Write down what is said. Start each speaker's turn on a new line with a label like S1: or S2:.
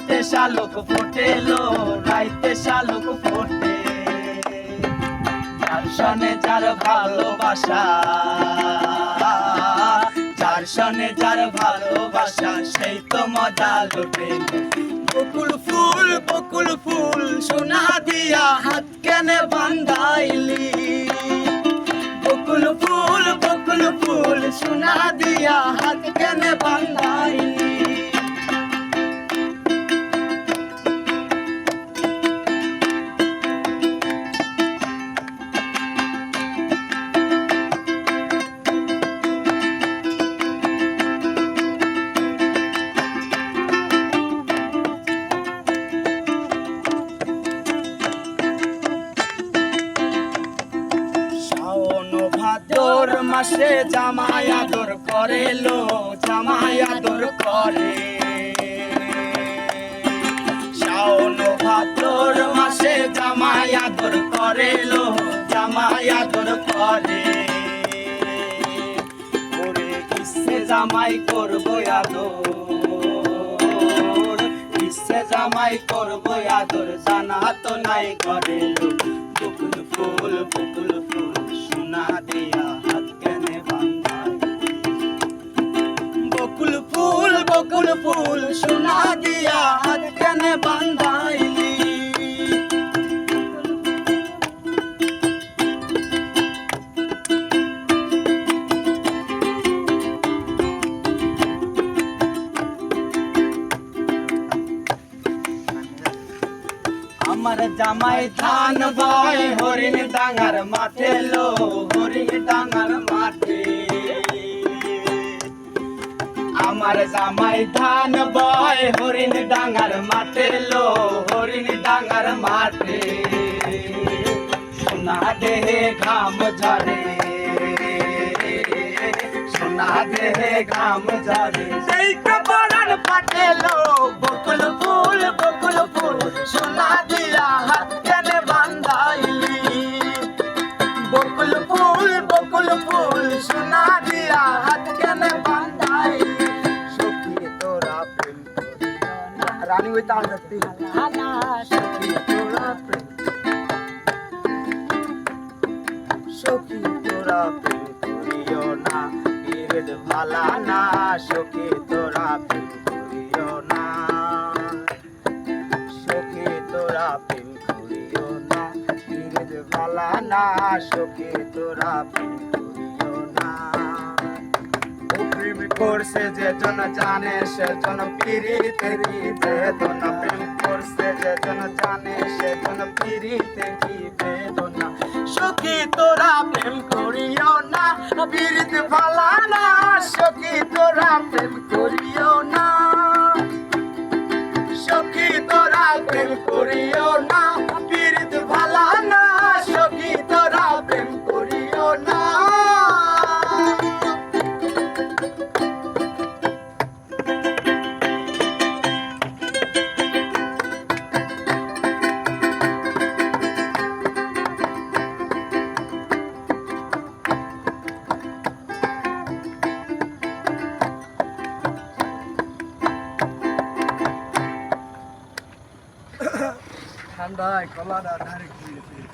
S1: রাইতে শালুক ফোটেলো, রাইতে শালুক ফোটে। যার সনে যার ভালোবাসা, যার সনে যার ভালোবাসা, সেই তো মজা লুটে। বকুল ফুল সোনা দিয়া হাত কেনে বান্ধাইলি। বকুল ফুল সোনা দিয়া হাত কেনে বান্ধাইলি। ভাদর মাসে জামাই আদর করে লো, জামাই আদর করে। শাওন ভাদর মাসে জামাই আদর করে লো, জামাই আদর করে। ওরে ইচ্ছে জামাই করবো আদর, ইচ্ছে জামাই করবো আদর, জানা তো নাই করে লো। বকুল ফুল সোনা দিয়া হাত কেনে বান্ধাই। বকুল ফুল সোনা দিয়া হাত কেনে বান্ধাইলি। আমার জামাই ধান বয় হরিণ ডাঙ্গার মাঠে লো, হরিণ ডাঙ্গার মাঠে। আমার জামাই ধান বয় হরিণ ডাঙ্গার মাঠে লো, হরিণ ডাঙ্গার মাঠে। সোনা দেহে ঘাম ঝরে, সোনা দেহে ঘাম ঝরে, সেই কবরন ফাটে লো। বকুল ফুল সোনা দিয়া হাত কেনে বান্ধাইলি। বকুল ফুল সোনা দিয়া হাত কেনে বান্ধাইলি। সখী তোরা প্রেম করিও না, রানী ওই তাল ধরতে। সখী তোরা প্রেম, সখী তোরা প্রেম করিও না, পীরের ভালা না। সখী তোরা প্রেম করিও না, সখী তোরা প্রেম করিও না, পীরের ভালা না। সখী তোরা প্রেম করিও না। ও প্রেম করছে যেজন জানে সেজন পীড়িতের বেদনা। প্রেম করছে যেজন জানে সেজন পীড়িতের বেদনা। সখী তোরা প্রেম করিও না, পীড়িত ভালা না। সখী তোরা প্রেম করিও না, সখী তোরা প্রেম করিও না, পীড়িত ভালা না। সখী তোরা প্রেম করিও না। ঠান্ডায় কলাটা ডাইরেক্ট